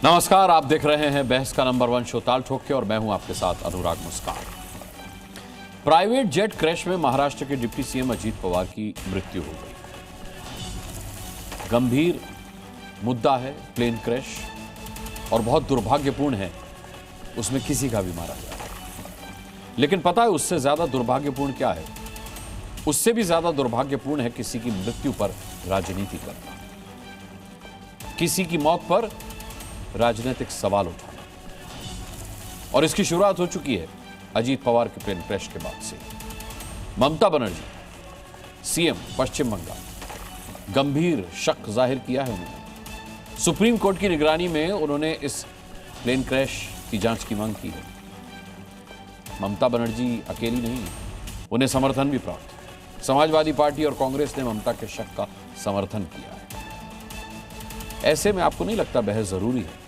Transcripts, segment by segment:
नमस्कार, आप देख रहे हैं बहस का नंबर 1 शो ताल ठोक के और मैं हूं आपके साथ अनुराग मुस्कान। प्राइवेट जेट क्रैश में महाराष्ट्र के डिप्टी सीएम अजीत पवार की मृत्यु हो गई। गंभीर मुद्दा है प्लेन क्रैश और बहुत दुर्भाग्यपूर्ण है उसमें किसी का भी मारा गया। लेकिन पता है उससे ज्यादा दुर्भाग्यपूर्ण क्या है? उससे भी ज्यादा दुर्भाग्यपूर्ण है किसी की मृत्यु पर राजनीति करना, किसी की मौत पर राजनीतिक सवाल उठाना। और इसकी शुरुआत हो चुकी है अजीत पवार के प्लेन क्रैश के बाद से। ममता बनर्जी सीएम पश्चिम बंगाल, गंभीर शक जाहिर किया है उन्होंने। सुप्रीम कोर्ट की निगरानी में उन्होंने इस प्लेन क्रैश की जांच की मांग की है। ममता बनर्जी अकेली नहीं है, उन्हें समर्थन भी प्राप्त है। समाजवादी पार्टी और कांग्रेस ने ममता के शक का समर्थन किया है। ऐसे में आपको नहीं लगता बहस जरूरी है?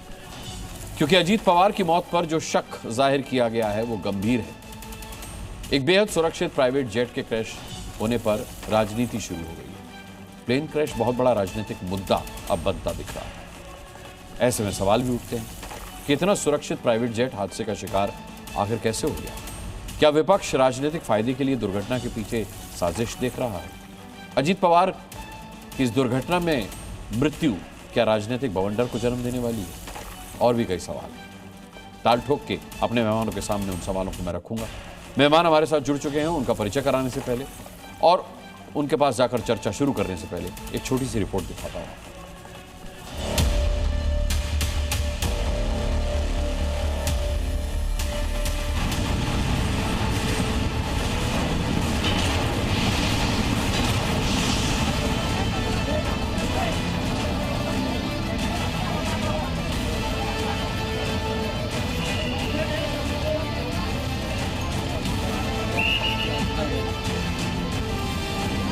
क्योंकि अजीत पवार की मौत पर जो शक जाहिर किया गया है वो गंभीर है। एक बेहद सुरक्षित प्राइवेट जेट के क्रैश होने पर राजनीति शुरू हो गई है। प्लेन क्रैश बहुत बड़ा राजनीतिक मुद्दा अब बनता दिख रहा है। ऐसे में सवाल भी उठते हैं कि इतना सुरक्षित प्राइवेट जेट हादसे का शिकार आखिर कैसे हो गया? क्या विपक्ष राजनीतिक फायदे के लिए दुर्घटना के पीछे साजिश देख रहा है? अजीत पवार की इस दुर्घटना में मृत्यु क्या राजनीतिक बवंडर को जन्म देने वाली है? और भी कई सवाल ताल ठोक के अपने मेहमानों के सामने उन सवालों को मैं रखूंगा। मेहमान हमारे साथ जुड़ चुके हैं। उनका परिचय कराने से पहले और उनके पास जाकर चर्चा शुरू करने से पहले एक छोटी सी रिपोर्ट दिखाता हूं।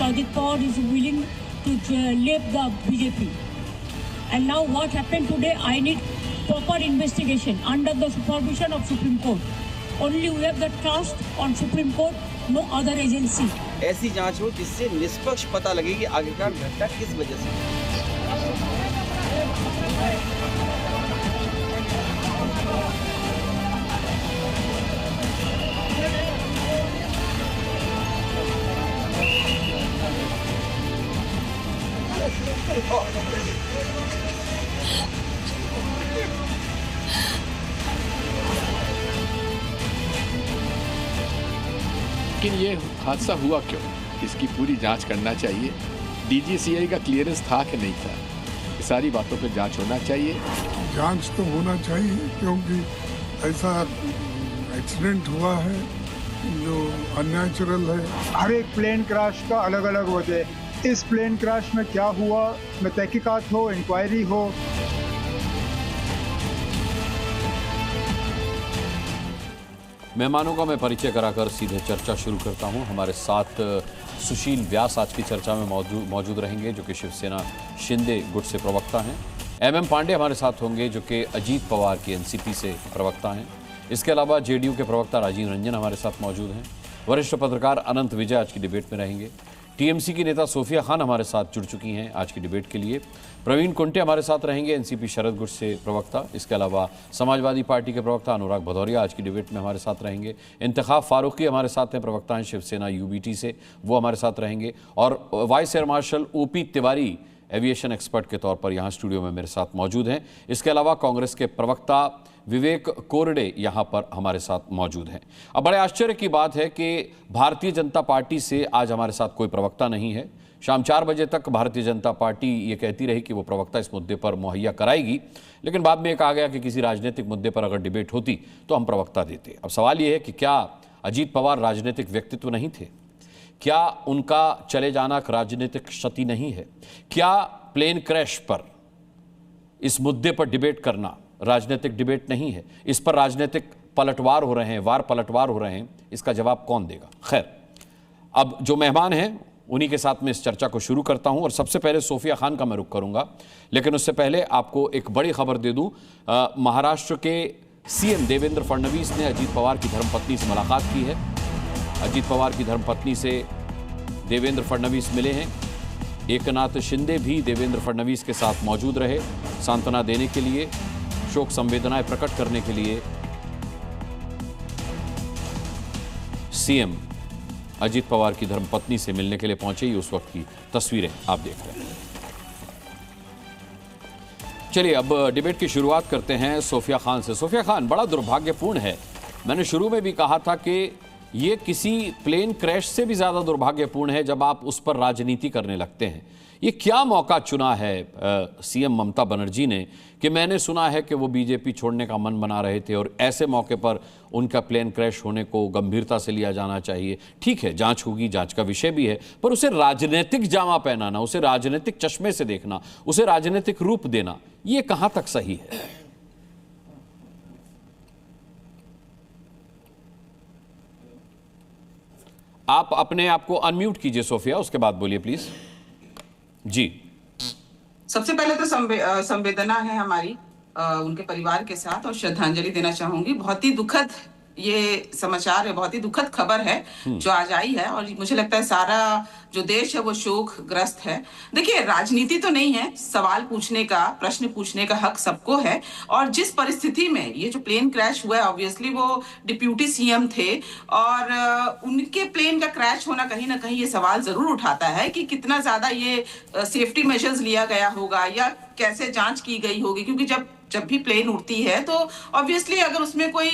Ajit Pawar is willing to leave the BJP. And now what happened today, I need proper investigation under the supervision of Supreme Court. Only we have the trust on Supreme Court, no other agency. ऐसी जांच हो जिससे निष्पक्ष पता लगे कि आखिरकार घटना किस वजह से। लेकिन ये हादसा हुआ क्यों, इसकी पूरी जांच करना चाहिए। डीजीसीआई का क्लियरेंस था कि नहीं था, ये सारी बातों पे जांच होना चाहिए। जांच तो होना चाहिए क्योंकि ऐसा एक्सीडेंट हुआ है जो अननेचुरल है। हर एक प्लेन क्रैश का अलग अलग वजह है। इस प्लेन क्रैश में क्या हुआ, में तहकीकात हो, इंक्वायरी हो। मेहमानों का मैं परिचय कराकर सीधे चर्चा शुरू करता हूं। हमारे साथ सुशील व्यास आज की चर्चा में मौजूद रहेंगे, जो कि शिवसेना शिंदे गुट से प्रवक्ता हैं। एमएम पांडे हमारे साथ होंगे, जो कि अजीत पवार की एनसीपी से प्रवक्ता हैं। इसके अलावा जेडीयू के प्रवक्ता राजीव रंजन हमारे साथ मौजूद हैं। वरिष्ठ पत्रकार अनंत विजय आज की डिबेट में रहेंगे। टीएमसी की नेता सोफिया खान हमारे साथ जुड़ चुकी हैं आज की डिबेट के लिए। प्रवीण कुंटे हमारे साथ रहेंगे, एनसीपी शरद गुट से प्रवक्ता। इसके अलावा समाजवादी पार्टी के प्रवक्ता अनुराग भदौरिया आज की डिबेट में हमारे साथ रहेंगे। इंतखाब फारूकी हमारे साथ हैं, प्रवक्ता हैं शिवसेना यूबीटी से, वो हमारे साथ रहेंगे। और vice air marshal OP Tiwari aviation expert के तौर पर यहाँ स्टूडियो में मेरे साथ मौजूद हैं। इसके अलावा कांग्रेस के प्रवक्ता विवेक कोरडे यहाँ पर हमारे साथ मौजूद हैं। अब बड़े आश्चर्य की बात है कि भारतीय जनता पार्टी से आज हमारे साथ कोई प्रवक्ता नहीं है। शाम 4 बजे तक भारतीय जनता पार्टी ये कहती रही कि वो प्रवक्ता इस मुद्दे पर मुहैया कराएगी, लेकिन बाद में ये कहा गया कि किसी राजनीतिक मुद्दे पर अगर डिबेट होती तो हम प्रवक्ता देते। अब सवाल ये है कि क्या अजीत पवार राजनीतिक व्यक्तित्व नहीं थे? क्या उनका चले जाना राजनीतिक क्षति नहीं है? क्या प्लेन क्रैश पर इस मुद्दे पर डिबेट करना राजनीतिक डिबेट नहीं है? इस पर राजनीतिक पलटवार हो रहे हैं, वार पलटवार हो रहे हैं, इसका जवाब कौन देगा? खैर, अब जो मेहमान हैं उन्हीं के साथ मैं इस चर्चा को शुरू करता हूं और सबसे पहले सोफिया खान का मैं रुख करूंगा। लेकिन उससे पहले आपको एक बड़ी खबर दे दूं। महाराष्ट्र के सीएम देवेंद्र फडणवीस ने अजीत पवार की धर्मपत्नी से मुलाकात की है। अजीत पवार की धर्मपत्नी से देवेंद्र फडणवीस मिले हैं। एकनाथ शिंदे भी देवेंद्र फडणवीस के साथ मौजूद रहे सांत्वना देने के लिए। शोक संवेदनाएं प्रकट करने के लिए सीएम अजीत पवार की धर्मपत्नी से मिलने के लिए पहुंचे। ये उस वक्त की तस्वीरें आप देख रहे हैं। चलिए अब डिबेट की शुरुआत करते हैं सोफिया खान से। सोफिया खान, बड़ा दुर्भाग्यपूर्ण है, मैंने शुरू में भी कहा था कि ये किसी प्लेन क्रैश से भी ज्यादा दुर्भाग्यपूर्ण है जब आप उस पर राजनीति करने लगते हैं। ये क्या मौका चुना है सीएम ममता बनर्जी ने कि मैंने सुना है कि वो बीजेपी छोड़ने का मन बना रहे थे और ऐसे मौके पर उनका प्लेन क्रैश होने को गंभीरता से लिया जाना चाहिए। ठीक है, जांच होगी, जांच का विषय भी है, पर उसे राजनीतिक जामा पहनाना, उसे राजनीतिक चश्मे से देखना, उसे राजनीतिक रूप देना, ये कहां तक सही है? आप अपने आप को अनम्यूट कीजिए सोफिया, उसके बाद बोलिए प्लीज। जी, सबसे पहले तो संवेदना है हमारी उनके परिवार के साथ और श्रद्धांजलि देना चाहूंगी। बहुत ही दुखद ये समाचार है, बहुत ही दुखद खबर है जो आज आई है और मुझे लगता है सारा जो देश है वो शोकग्रस्त है। देखिए, राजनीति तो नहीं है, सवाल पूछने का, प्रश्न पूछने का हक सबको है और जिस परिस्थिति में ये जो प्लेन क्रैश हुआ है, ऑब्वियसली वो डिप्यूटी सीएम थे और उनके प्लेन का क्रैश होना कहीं ना कहीं ये सवाल जरूर उठाता है कि कितना ज्यादा ये सेफ्टी मेजर्स लिया गया होगा या कैसे जांच की गई होगी, क्योंकि जब भी प्लेन उड़ती है तो ऑब्वियसली अगर उसमें कोई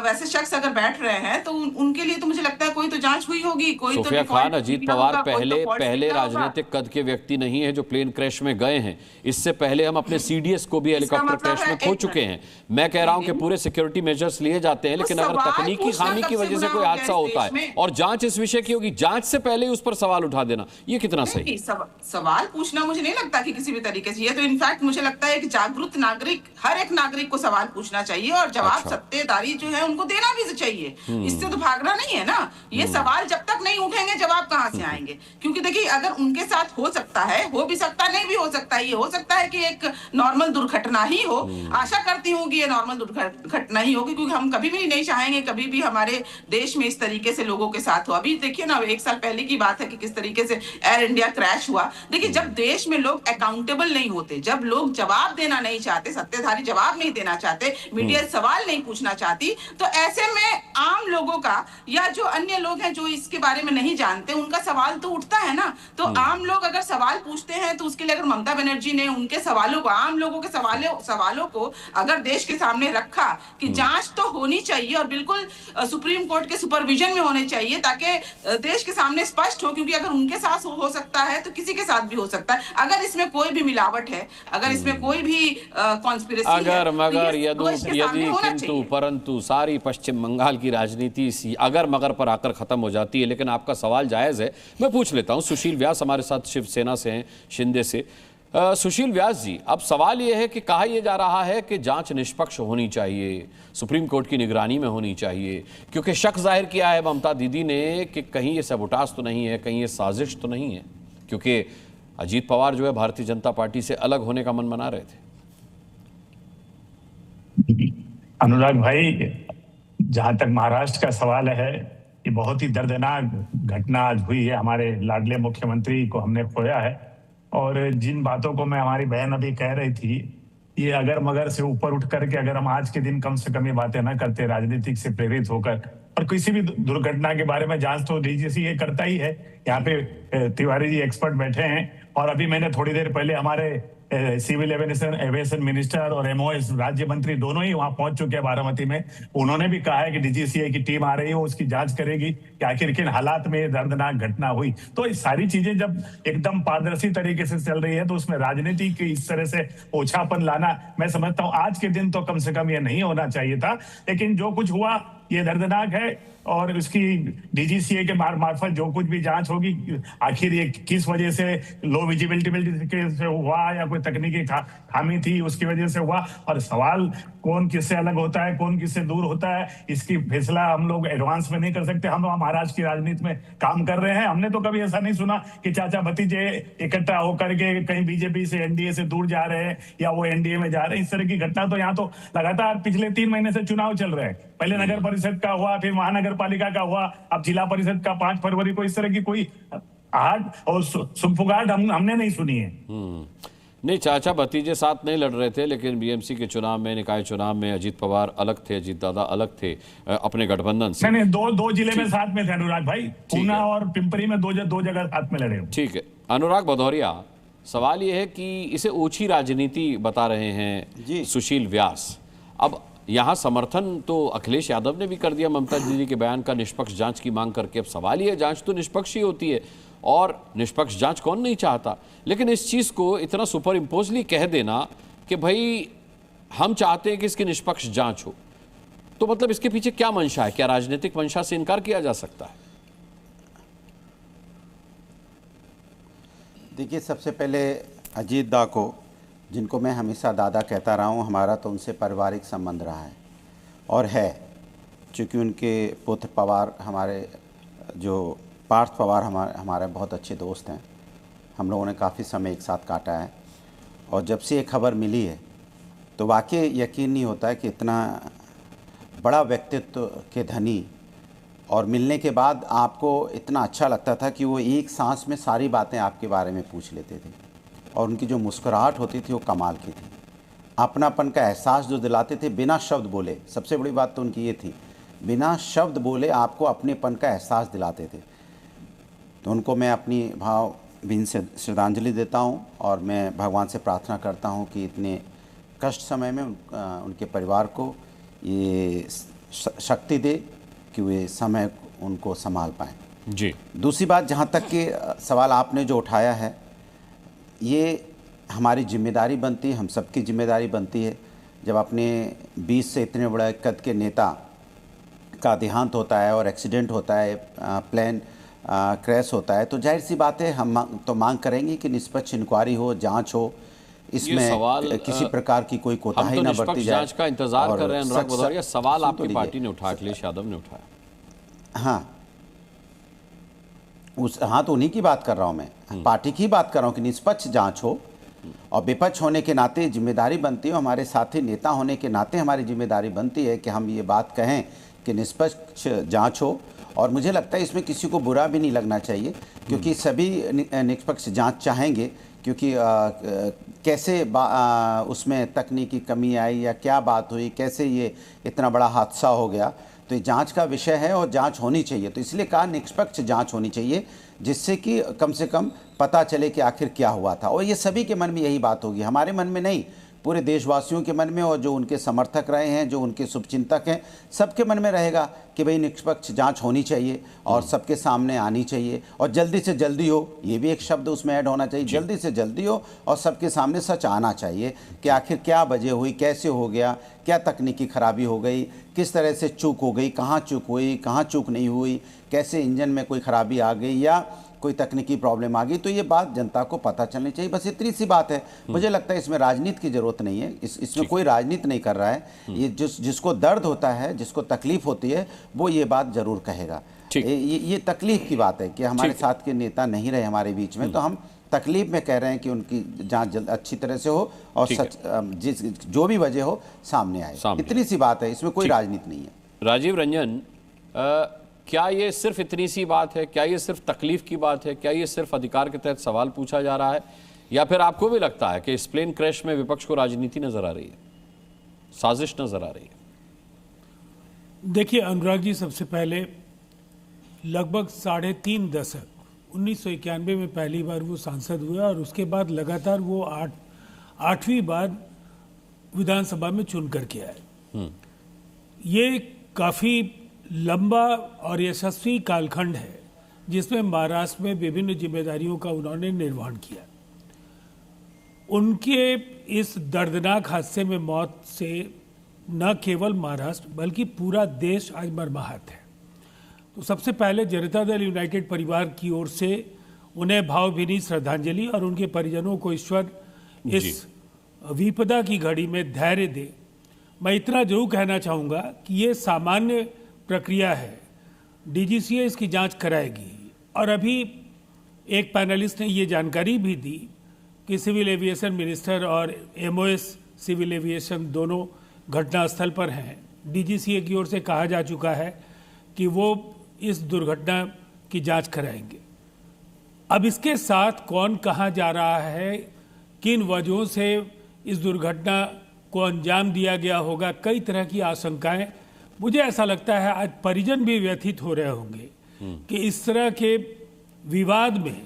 वैसे शख्स अगर बैठ रहे हैं तो उनके लिए तो मुझे लगता है कोई तो जांच हुई होगी। कोई सोफिया तो खान, अजीत पवार पहले राजनीतिक कद के व्यक्ति नहीं है जो प्लेन क्रैश में गए हैं। इससे पहले हम अपने सीडीएस को भी हेलीकॉप्टर क्रैश में खो चुके हैं। मैं कह रहा हूं कि पूरे सिक्योरिटी मेजर्स लिए जाते हैं, लेकिन अगर तकनीकी खामी की वजह से कोई हादसा होता है और जांच इस विषय की होगी, जांच से पहले उस पर सवाल उठा देना, ये कितना सही? सवाल पूछना मुझे नहीं लगता कि किसी भी तरीके से, ये तो इनफैक्ट मुझे लगता है कि जागरूक नागरिक, हर एक नागरिक को सवाल पूछना चाहिए और जवाब सत्तेदारी जो है उनको देना भी चाहिए। इससे तो भागना नहीं है ना। ये सवाल जब तक नहीं उठेंगे जवाब कहां से आएंगे? क्योंकि देखिए, अगर उनके साथ हो सकता है, हो भी सकता है, नहीं भी हो सकता है, ये हो सकता है कि एक नॉर्मल दुर्घटना ही हो। आशा करती हूँ कि ये नॉर्मल दुर्घटना ही होगी, क्योंकि हम कभी भी नहीं चाहेंगे कभी भी हमारे देश में इस तरीके से लोगों के साथ हो। अभी देखिए ना, 1 साल पहले की बात है कि किस तरीके से एयर इंडिया क्रैश हुआ। देखिए, जब देश में लोग अकाउंटेबल नहीं होते, जब लोग जवाब देना नहीं चाहते, सत्ताधारी जवाब नहीं देना चाहते, मीडिया सवाल नहीं पूछना चाहती, तो ऐसे में आम लोगों का या जो अन्य लोग हैं जो इसके बारे में नहीं जानते, उनका सवाल तो उठता है ना। तो आम लोग अगर सवाल पूछते हैं तो उसके लिए अगर ममता बनर्जी ने उनके सवालों को, आम लोगों के सवालों को अगर देश के सामने रखा कि जांच तो होनी चाहिए और बिल्कुल सुप्रीम कोर्ट के सुपरविजन में होने चाहिए ताकि देश के सामने स्पष्ट हो, क्योंकि अगर उनके साथ हो सकता है तो किसी के साथ भी हो सकता है। अगर इसमें कोई भी मिलावट है, अगर इसमें कोई भी कॉन्स्पिरेसी अगर मगर यदि किंतु परंतु सारी पश्चिम बंगाल की राजनीति इसी अगर मगर पर आकर खत्म हो जाती है। लेकिन आपका सवाल जायज है, मैं पूछ लेता हूं। सुशील व्यास हमारे साथ शिवसेना से हैं, शिंदे से। सुशील व्यास जी, अब सवाल यह है कि कहा यह जा रहा है कि जांच निष्पक्ष होनी चाहिए, सुप्रीम कोर्ट की निगरानी में होनी चाहिए, क्योंकि शक जाहिर किया है ममता दीदी ने कि कहीं ये सबोटाज तो नहीं है, कहीं ये साजिश तो नहीं है, क्योंकि अजीत पवार जो है भारतीय जनता पार्टी से अलग होने का मन बना रहे थे। अनुराग भाई, जहां तक महाराष्ट्र का सवाल है, ये बहुत ही दर्दनाक घटना आज हुई है। हमारे लाडले मुख्यमंत्री को हमने खोया है और जिन बातों को मैं हमारी बहन अभी कह रही थी, ये अगर मगर से ऊपर उठ करके अगर हम आज के दिन कम से कम ये बातें ना करते राजनीतिक से प्रेरित होकर, और किसी भी दुर्घटना के बारे में जांच तो डीजीसीए करता ही है। यहाँ पे तिवारी जी एक्सपर्ट बैठे हैं और अभी मैंने थोड़ी देर पहले हमारे सिविल एविएशन मिनिस्टर और एमओएस राज्य मंत्री दोनों ही वहां पहुंच चुके हैं बारामती में। उन्होंने भी कहा है कि डीजीसीए की टीम आ रही है, वो उसकी जांच करेगी कि आखिर किन हालात में दर्दनाक घटना हुई। तो ये सारी चीजें जब एकदम पारदर्शी तरीके से चल रही है तो उसमें राजनीति की इस तरह से ओछापन लाना, मैं समझता हूँ आज के दिन तो कम से कम ये नहीं होना चाहिए था। लेकिन जो कुछ हुआ ये दर्दनाक है और इसकी डीजीसीए के मार्फत जो कुछ भी जांच होगी, आखिर ये किस वजह से लो विजिबिलिटी से हुआ या कोई तकनीकी खामी थी उसकी वजह से हुआ, और सवाल कौन किससे अलग होता है, कौन किससे दूर होता है, इसकी फैसला हम लोग एडवांस में नहीं कर सकते। हम महाराष्ट्र की राजनीति में काम कर रहे हैं, हमने तो कभी ऐसा नहीं सुना कि चाचा भतीजे इकट्ठा होकर के कहीं बीजेपी से एनडीए से दूर जा रहे हैं या वो एनडीए में जा रहे हैं। इस तरह की घटना तो यहाँ तो लगातार पिछले 3 महीने से चुनाव चल रहे हैं। पहले नगर परिषद का हुआ, फिर महानगर पालिका का हुआ, अब जिला परिषद का 5 फरवरी को। इस तरह की कोई आहट और सुगफुगाहट हमने नहीं सुनी है। नहीं, चाचा भतीजे साथ नहीं लड़ रहे थे, लेकिन बीएमसी के चुनाव में, निकाय चुनाव में अजीत पवार अलग थे, अजीत दादा अलग थे अपने गठबंधन से। नहीं, दो जिले में साथ में थे अनुराग भाई, ऊना और पिंपरी में दो जगह साथ में लड़े। ठीक है अनुराग भदौरिया, सवाल ये है कि इसे ओछी राजनीति बता रहे हैं सुशील व्यास। अब यहाँ समर्थन तो अखिलेश यादव ने भी कर दिया ममता दीदी के बयान का, निष्पक्ष जांच की मांग करके। अब सवाल ये, जांच तो निष्पक्ष ही होती है और निष्पक्ष जांच कौन नहीं चाहता, लेकिन इस चीज को इतना सुपर इम्पोजली कह देना कि भाई हम चाहते हैं कि इसकी निष्पक्ष जांच हो, तो मतलब इसके पीछे क्या मंशा है? क्या राजनीतिक मंशा से इनकार किया जा सकता है? देखिए, सबसे पहले अजीत दा को, जिनको मैं हमेशा दादा कहता रहा हूँ, हमारा तो उनसे पारिवारिक संबंध रहा है और है, चूँकि उनके पुत्र पवार, हमारे जो पार्थ पवार हमारे बहुत अच्छे दोस्त हैं। हम लोगों ने काफ़ी समय एक साथ काटा है और जब से ये खबर मिली है तो वाकई यकीन नहीं होता है कि इतना बड़ा व्यक्तित्व के धनी, और मिलने के बाद आपको इतना अच्छा लगता था कि वो एक सांस में सारी बातें आपके बारे में पूछ लेते थे और उनकी जो मुस्कुराहट होती थी वो कमाल की थी। अपनापन का एहसास जो दिलाते थे बिना शब्द बोले, सबसे बड़ी बात तो उनकी ये थी, बिना शब्द बोले आपको अपनेपन का एहसास दिलाते थे। तो उनको मैं अपनी भावभीनी से श्रद्धांजलि देता हूं और मैं भगवान से प्रार्थना करता हूं कि इतने कष्ट समय में उनके परिवार को ये शक्ति दे कि वे समय उनको संभाल पाएँ। जी, दूसरी बात, जहां तक कि सवाल आपने जो उठाया है, ये हमारी जिम्मेदारी बनती है, हम सबकी जिम्मेदारी बनती है। जब अपने 20 से इतने बड़े कद के नेता का देहांत होता है और एक्सीडेंट होता है, प्लेन क्रैश होता है, तो जाहिर सी बात है हम तो मांग करेंगे कि निष्पक्ष इंक्वायरी हो, जांच हो, इसमें सवाल किसी प्रकार की कोई कोताही न बरती जाए। जांच का इंतजार कर रहे हैं अनुराग भदौरिया। सवाल आपकी पार्टी ने उठाया, अखिलेश यादव ने उठाया। हाँ, तो उन्हीं की बात कर रहा हूँ मैं, पार्टी की बात कर रहा हूँ कि निष्पक्ष जांच हो, और विपक्ष होने के नाते जिम्मेदारी बनती है, हमारे साथी नेता होने के नाते हमारी जिम्मेदारी बनती है कि हम ये बात कहें कि निष्पक्ष जांच हो। और मुझे लगता है इसमें किसी को बुरा भी नहीं लगना चाहिए, क्योंकि सभी निष्पक्ष जांच चाहेंगे, क्योंकि कैसे उसमें तकनीकी कमी आई या क्या बात हुई, कैसे ये इतना बड़ा हादसा हो गया, तो ये जांच का विषय है और जांच होनी चाहिए। तो इसलिए कहा निष्पक्ष जांच होनी चाहिए, जिससे कि कम से कम पता चले कि आखिर क्या हुआ था। और ये सभी के मन में यही बात होगी, हमारे मन में नहीं, पूरे देशवासियों के मन में, और जो उनके समर्थक रहे हैं, जो उनके शुभचिंतक हैं, सबके मन में रहेगा कि भाई निष्पक्ष जांच होनी चाहिए और सबके सामने आनी चाहिए, और जल्दी से जल्दी हो, ये भी एक शब्द उसमें ऐड होना चाहिए, जल्दी से जल्दी हो और सबके सामने सच आना चाहिए कि आखिर क्या वजह हुई, कैसे हो गया, क्या तकनीकी खराबी हो गई, किस तरह से चूक हो गई, कहाँ चूक हुई, कहाँ चूक नहीं हुई, कैसे इंजन में कोई खराबी आ गई या कोई तकनीकी प्रॉब्लम आ गई। तो ये बात जनता को पता चलनी चाहिए, बस इतनी सी बात है। मुझे लगता है इसमें राजनीति की जरूरत नहीं है, इसमें कोई राजनीति नहीं कर रहा है। ये जिसको दर्द होता है, जिसको तकलीफ होती है, वो ये बात जरूर कहेगा। ये तकलीफ की बात है कि हमारे साथ के नेता नहीं रहे हमारे बीच में, तो हम तकलीफ में कह रहे हैं कि उनकी जांच अच्छी तरह से हो और सच जो भी वजह हो सामने आए, इतनी सी बात है, इसमें कोई राजनीति नहीं है। राजीव रंजन, क्या ये सिर्फ इतनी सी बात है? क्या ये सिर्फ तकलीफ की बात है? क्या ये सिर्फ अधिकार के तहत सवाल पूछा जा रहा है, या फिर आपको भी लगता है कि इस प्लेन क्रैश में विपक्ष को राजनीति नजर आ रही है, साजिश नजर आ रही है? देखिए अनुराग जी, सबसे पहले लगभग 3.5 दशक 1991 में पहली बार वो सांसद हुए और उसके बाद लगातार वो 8वीं बार विधानसभा में चुन करके आए। ये काफ़ी लंबा और यशस्वी कालखंड है जिसमें महाराष्ट्र में विभिन्न जिम्मेदारियों का उन्होंने निर्वहन किया। उनके इस दर्दनाक हादसे में मौत से न केवल महाराष्ट्र बल्कि पूरा देश आज मर्माहत है। तो सबसे पहले जनता दल यूनाइटेड परिवार की ओर से उन्हें भावभीनी श्रद्धांजलि और उनके परिजनों को ईश्वर इस विपदा की घड़ी में धैर्य दे। मैं इतना जरूर कहना चाहूँगा कि ये सामान्य प्रक्रिया है, डीजीसीए इसकी जांच कराएगी। और अभी एक पैनलिस्ट ने ये जानकारी भी दी कि सिविल एविएशन मिनिस्टर और एमओएस सिविल एविएशन दोनों घटनास्थल पर हैं। डीजीसीए की ओर से कहा जा चुका है कि वो इस दुर्घटना की जांच कराएंगे। अब इसके साथ कौन कहाँ जा रहा है, किन वजहों से इस दुर्घटना को अंजाम दिया गया होगा, कई तरह की आशंकाएं। मुझे ऐसा लगता है आज परिजन भी व्यथित हो रहे होंगे कि इस तरह के विवाद में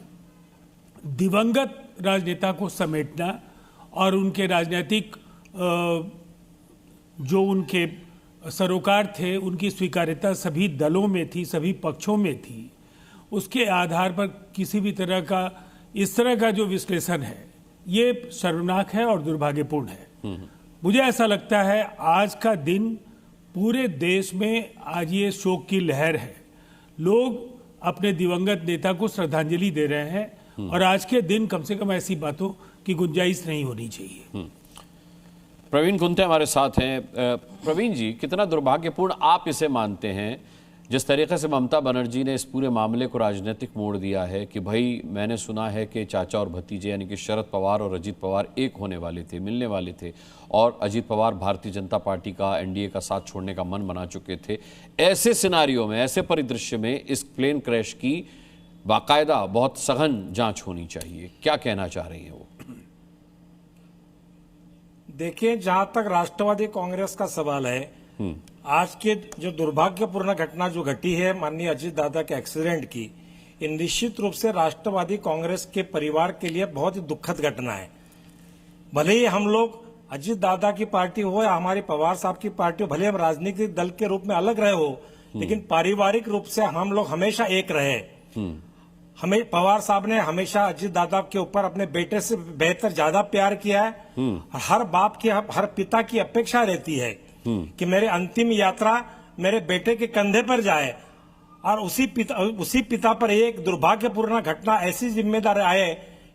दिवंगत राजनेता को समेटना और उनके राजनीतिक जो उनके सरोकार थे, उनकी स्वीकार्यता सभी दलों में थी, सभी पक्षों में थी, उसके आधार पर किसी भी तरह का इस तरह का जो विश्लेषण है ये शर्मनाक है और दुर्भाग्यपूर्ण है। मुझे ऐसा लगता है आज का दिन पूरे देश में आज ये शोक की लहर है। लोग अपने दिवंगत नेता को श्रद्धांजलि दे रहे हैं और आज के दिन कम से कम ऐसी बातों की गुंजाइश नहीं होनी चाहिए। प्रवीण कुंते हमारे साथ हैं। प्रवीण जी, कितना दुर्भाग्यपूर्ण आप इसे मानते हैं जिस तरीके से ममता बनर्जी ने इस पूरे मामले को राजनीतिक मोड़ दिया है कि भाई मैंने सुना है कि चाचा और भतीजे यानी कि शरद पवार और अजीत पवार एक होने वाले थे, मिलने वाले थे और अजीत पवार भारतीय जनता पार्टी का, एनडीए का साथ छोड़ने का मन बना चुके थे। ऐसे सिनारियों में, ऐसे परिदृश्य में इस प्लेन क्रैश की बाकायदा बहुत सघन जांच होनी चाहिए। क्या कहना चाह रही हैं वो? देखिए, जहां तक राष्ट्रवादी कांग्रेस का सवाल है, आज के जो दुर्भाग्यपूर्ण घटना जो घटी है माननीय अजीत दादा के एक्सीडेंट की, ये निश्चित रूप से राष्ट्रवादी कांग्रेस के परिवार के लिए बहुत ही दुखद घटना है। भले ही हम लोग अजीत दादा की पार्टी हो या हमारी पवार साहब की पार्टी हो, भले हम राजनीतिक दल के रूप में अलग रहे हो, लेकिन पारिवारिक रूप से हम लोग हमेशा एक रहे। हमें पवार साहब ने हमेशा अजीत दादा के ऊपर अपने बेटे से बेहतर ज्यादा प्यार किया है। हर बाप की, हर पिता की अपेक्षा रहती है कि मेरे अंतिम यात्रा मेरे बेटे के कंधे पर जाए, और उसी पिता पर एक दुर्भाग्यपूर्ण घटना ऐसी जिम्मेदार आए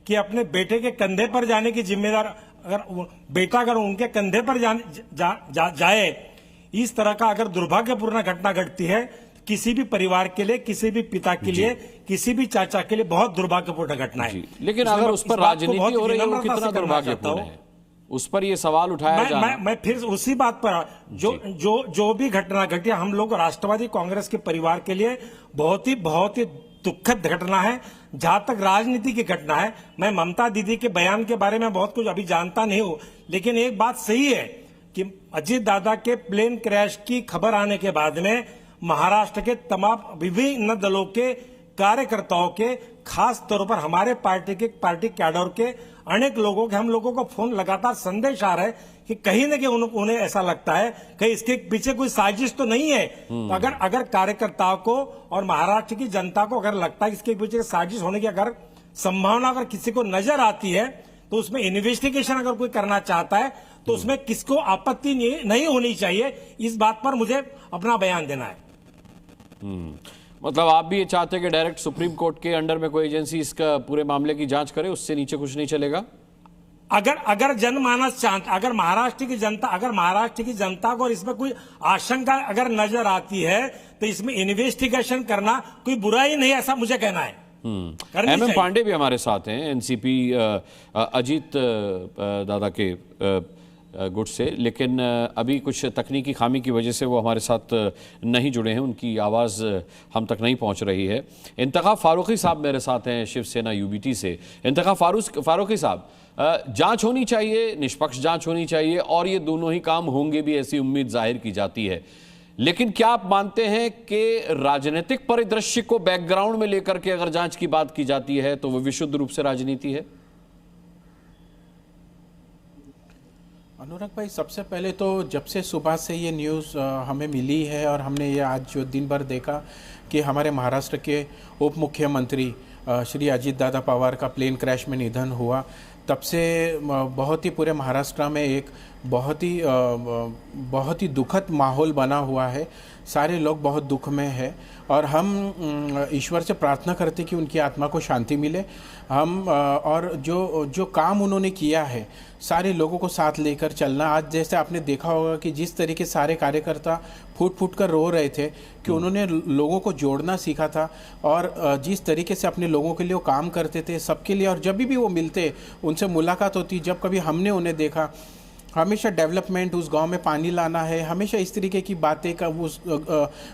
कि अपने बेटे के कंधे पर जाने की जिम्मेदार अगर उनके कंधे पर जाए, इस तरह का अगर दुर्भाग्यपूर्ण घटना घटती है, किसी भी परिवार के लिए, किसी भी पिता के लिए, किसी भी चाचा के लिए बहुत दुर्भाग्यपूर्ण घटना है। लेकिन अगर उस पर राजनीति हो रही है, वो कितना दुर्भाग्यपूर्ण है, उस पर ये सवाल उठाया जाना। मैं फिर उसी बात पर जो भी घटना घटी, हम लोग राष्ट्रवादी कांग्रेस के परिवार के लिए बहुत ही दुखद घटना है। जहां तक राजनीति की घटना है, मैं ममता दीदी के बयान के बारे में बहुत कुछ अभी जानता नहीं हूं, लेकिन एक बात सही है कि अजीत दादा के प्लेन क्रैश की खबर आने के बाद में महाराष्ट्र के तमाम विभिन्न दलों के कार्यकर्ताओं के, खास तौर पर हमारे पार्टी कैडर के अनेक लोगों के, हम लोगों को फोन लगातार संदेश आ रहा है कि कहीं न कहीं उन्हें ऐसा लगता है कि इसके पीछे कोई साजिश तो नहीं है। तो अगर कार्यकर्ताओं को और महाराष्ट्र की जनता को अगर लगता है कि इसके पीछे साजिश होने की अगर संभावना अगर किसी को नजर आती है, तो उसमें इन्वेस्टिगेशन अगर कोई करना चाहता है तो उसमें किसको आपत्ति नहीं होनी चाहिए। इस बात पर मुझे अपना बयान देना है। मतलब आप भी ये चाहते हैं कि डायरेक्ट सुप्रीम कोर्ट के अंडर में कोई एजेंसी इसका पूरे मामले की जांच करे, उससे नीचे कुछ नहीं चलेगा? अगर जनमानस चाहता, अगर महाराष्ट्र की जनता को इसमें कोई आशंका अगर नजर आती है, तो इसमें इन्वेस्टिगेशन करना कोई बुराई नहीं, ऐसा मुझे कहना है। एमएम पांडे भी हमारे साथ हैं, एनसीपी अजीत दादा के गुट से, लेकिन अभी कुछ तकनीकी खामी की वजह से वो हमारे साथ नहीं जुड़े हैं, उनकी आवाज़ हम तक नहीं पहुंच रही है। इंतखाब फारूकी साहब मेरे साथ हैं शिवसेना यूबीटी से। इंतखाब फारूकी साहब, जांच होनी चाहिए, निष्पक्ष जांच होनी चाहिए और ये दोनों ही काम होंगे भी, ऐसी उम्मीद जाहिर की जाती है। लेकिन क्या आप मानते हैं कि राजनीतिक परिदृश्य को बैकग्राउंड में लेकर के अगर जांच की बात की जाती है तो वो विशुद्ध रूप से राजनीति है? अनुराग भाई, सबसे पहले तो जब से सुबह से ये न्यूज़ हमें मिली है और हमने ये आज जो दिन भर देखा कि हमारे महाराष्ट्र के उप मुख्यमंत्री श्री अजीत दादा पवार का प्लेन क्रैश में निधन हुआ, तब से बहुत ही पूरे महाराष्ट्र में एक बहुत ही दुखद माहौल बना हुआ है। सारे लोग बहुत दुख में हैं और हम ईश्वर से प्रार्थना करते कि उनकी आत्मा को शांति मिले। हम और जो काम उन्होंने किया है, सारे लोगों को साथ लेकर चलना। आज जैसे आपने देखा होगा कि जिस तरीके सारे कार्यकर्ता फूट फूट कर रो रहे थे कि उन्होंने लोगों को जोड़ना सीखा था और जिस तरीके से अपने लोगों के लिए वो काम करते थे सबके लिए, और जब भी वो मिलते, उनसे मुलाकात होती, जब कभी हमने उन्हें देखा, हमेशा डेवलपमेंट, उस गांव में पानी लाना है, हमेशा इस तरीके की बातें का उस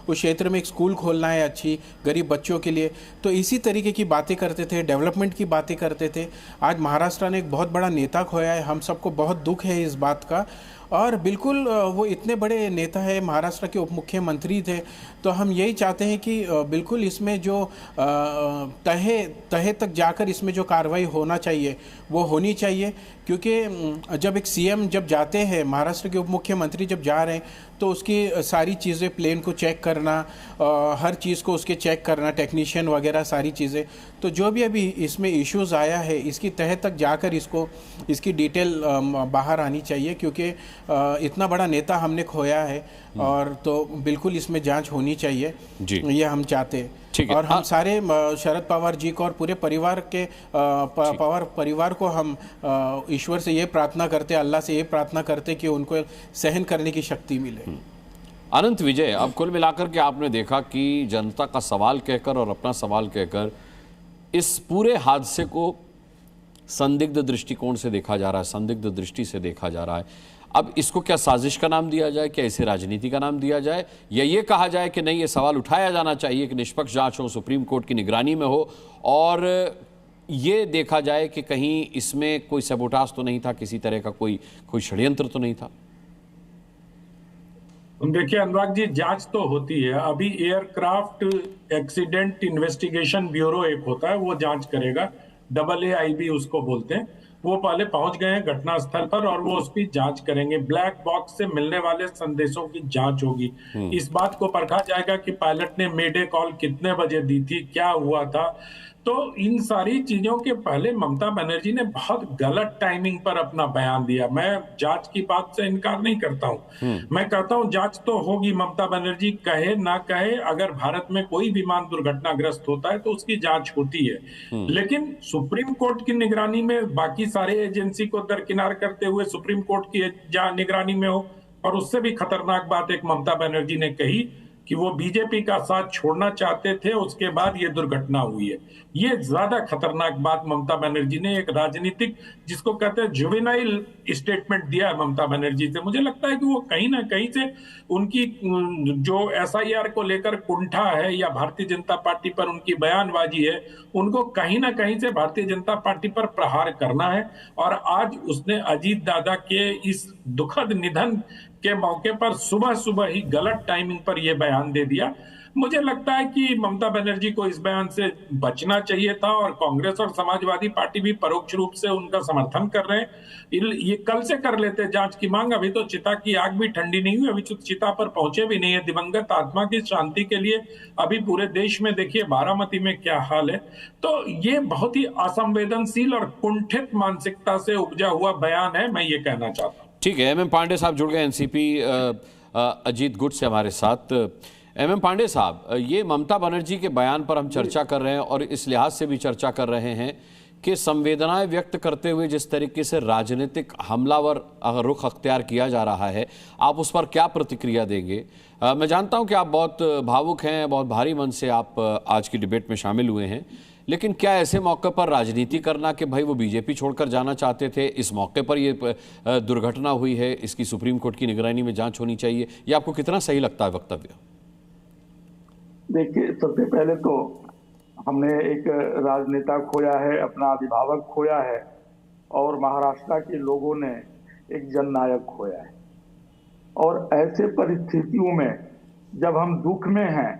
क्षेत्र में एक स्कूल खोलना है अच्छी गरीब बच्चों के लिए, तो इसी तरीके की बातें करते थे, डेवलपमेंट की बातें करते थे। आज महाराष्ट्र ने एक बहुत बड़ा नेता खोया है, हम सबको बहुत दुख है इस बात का। और बिल्कुल वो इतने बड़े नेता है, महाराष्ट्र के उप मुख्यमंत्री थे, तो हम यही चाहते हैं कि बिल्कुल इसमें जो तहे तक जाकर इसमें जो कार्रवाई होना चाहिए वो होनी चाहिए। क्योंकि जब एक सीएम जब जाते हैं, महाराष्ट्र के उप मुख्यमंत्री जब जा रहे हैं, तो उसकी सारी चीज़ें, प्लेन को चेक करना, हर चीज़ को उसके चेक करना, टेक्नीशियन वगैरह सारी चीज़ें, तो जो भी अभी इसमें इश्यूज़ आया है इसकी तह तक जाकर इसकी डिटेल बाहर आनी चाहिए। क्योंकि इतना बड़ा नेता हमने खोया है, और तो बिल्कुल इसमें जांच होनी चाहिए जी, ये हम चाहते हैं। और हम सारे शरद पवार जी को और पूरे परिवार के पवार परिवार को हम ईश्वर से ये प्रार्थना करते, अल्लाह से ये प्रार्थना करते कि उनको सहन करने की शक्ति मिले। अनंत विजय, अब कुल मिलाकर के आपने देखा कि जनता का सवाल कहकर और अपना सवाल कहकर इस पूरे हादसे को संदिग्ध दृष्टिकोण से देखा जा रहा है, संदिग्ध दृष्टि से देखा जा रहा है। अब इसको क्या साजिश का नाम दिया जाए, क्या इसे राजनीति का नाम दिया जाए, या ये कहा जाए कि नहीं, ये सवाल उठाया जाना चाहिए कि निष्पक्ष जांच हो, सुप्रीम कोर्ट की निगरानी में हो, और ये देखा जाए कि कहीं इसमें कोई सबोटाज तो नहीं था, किसी तरह का कोई षड्यंत्र तो नहीं था? देखिए अनुराग जी, जांच तो होती है। अभी एयरक्राफ्ट एक्सीडेंट इन्वेस्टिगेशन ब्यूरो एक होता है, वो जांच करेगा, AAIB उसको बोलते हैं। वो पहले पहुंच गए हैं घटना स्थल पर और वो उसकी जांच करेंगे। ब्लैक बॉक्स से मिलने वाले संदेशों की जांच होगी। इस बात को परखा जाएगा कि पायलट ने मेडे कॉल कितने बजे दी थी, क्या हुआ था। तो इन सारी चीजों के पहले ममता बनर्जी ने बहुत गलत टाइमिंग पर अपना बयान दिया। मैं जांच की बात से इनकार नहीं करता हूं, मैं कहता हूं जांच तो होगी। ममता बनर्जी कहे ना कहे, अगर भारत में कोई विमान दुर्घटनाग्रस्त होता है तो उसकी जांच होती है। लेकिन सुप्रीम कोर्ट की निगरानी में बाकी सारे एजेंसी को दरकिनार करते हुए सुप्रीम कोर्ट की निगरानी में हो। और उससे भी खतरनाक बात एक ममता बनर्जी ने कही कि वो बीजेपी का साथ छोड़ना चाहते थे, उसके बाद ये दुर्घटना हुई है। ये ज्यादा खतरनाक बात ममता बनर्जी ने, एक राजनीतिक जिसको कहते हैं जुवेनाइल स्टेटमेंट दिया है ममता बनर्जी से। मुझे लगता है कि वो कहीं ना कहीं से उनकी जो SIR को लेकर कुंठा है या भारतीय जनता पार्टी पर उनकी बयानबाजी है, उनको कहीं ना कहीं से भारतीय जनता पार्टी पर प्रहार करना है। और आज उसने अजीत दादा के इस दुखद निधन के मौके पर सुबह सुबह ही गलत टाइमिंग पर यह बयान दे दिया। मुझे लगता है कि ममता बनर्जी को इस बयान से बचना चाहिए था, और कांग्रेस और समाजवादी पार्टी भी परोक्ष रूप से उनका समर्थन कर रहे हैं। ये कल से कर लेते जांच की मांग, अभी तो चिता की आग भी ठंडी नहीं हुई, अभी तो चिता पर पहुंचे भी नहीं है। दिवंगत आत्मा की शांति के लिए अभी पूरे देश में देखिए बारामती में क्या हाल है। तो ये बहुत ही असंवेदनशील और कुंठित मानसिकता से उपजा हुआ बयान है, मैं ये कहना चाहता हूँ। ठीक है, MM पांडे साहब जुड़ गए NCP अजीत गुट से हमारे साथ। MM पांडे साहब, ये ममता बनर्जी के बयान पर हम चर्चा कर रहे हैं और इस लिहाज से भी चर्चा कर रहे हैं कि संवेदनाएं व्यक्त करते हुए जिस तरीके से राजनीतिक हमलावर रुख अख्तियार किया जा रहा है, आप उस पर क्या प्रतिक्रिया देंगे? मैं जानता हूं कि आप बहुत भावुक हैं, बहुत भारी मन से आप आज की डिबेट में शामिल हुए हैं, लेकिन क्या ऐसे मौके पर राजनीति करना कि भाई वो बीजेपी छोड़कर जाना चाहते थे, इस मौके पर ये दुर्घटना हुई है, इसकी सुप्रीम कोर्ट की निगरानी में जांच होनी चाहिए, ये आपको कितना सही लगता है वक्तव्य? देखिए, सबसे पहले तो हमने एक राजनेता खोया है, अपना अभिभावक खोया है, और महाराष्ट्र के लोगों ने एक जननायक खोया है। और ऐसे परिस्थितियों में जब हम दुख में हैं,